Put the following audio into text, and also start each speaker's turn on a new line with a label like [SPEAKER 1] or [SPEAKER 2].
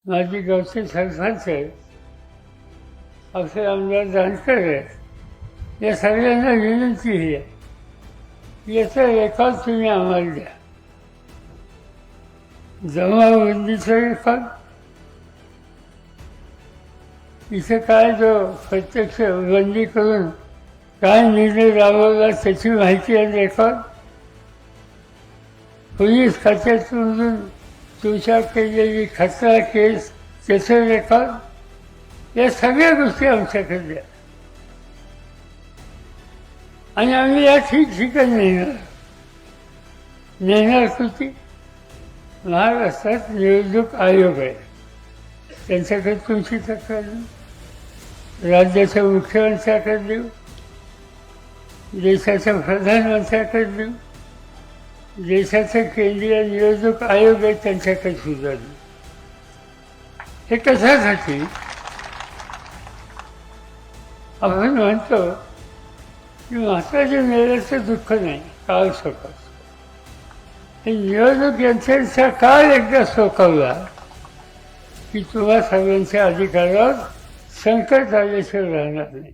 [SPEAKER 1] माजी गावचे सरपंच आहेत, आपले आमदार जानकर आहेत, या सगळ्यांना विनंती आहे याचा रेकॉर्ड तुम्ही आम्हाला द्या. जमावबंदीचा रेकॉर्ड, इथे काय जो प्रत्यक्ष बंदी करून काय निर्णय राबवला त्याची माहिती आहे रेकॉर्ड, पोलीस खात्यातून तुमच्या केलेली खतरा केस त्याचं रेकॉर्ड, या सगळ्या गोष्टी आमच्याकडे द्या आणि आम्ही या ठिकठिकाणी नेणार कृती. महाराष्ट्रात निवडणूक आयोग आहे, त्यांच्याकडे तुमची तक्रार देऊ, राज्याच्या मुख्यमंत्र्याकडे देऊ, देशाच्या प्रधानमंत्र्याकडे देऊ, देशाचा केंद्रीय निवडणूक आयोग आहे त्यांच्याकडे सुद्धा देऊ. हे कशासाठी? आपण म्हणतो की महाराष्ट्राच्या मेल्याचं दुःख नाही, काळ सोकावतो. हे निवडणूक यंत्रणेचा काळ एकदा सोकावला की तुम्हा सगळ्यांच्या अधिकारावर संकट आल्याशिवाय राहणार नाही.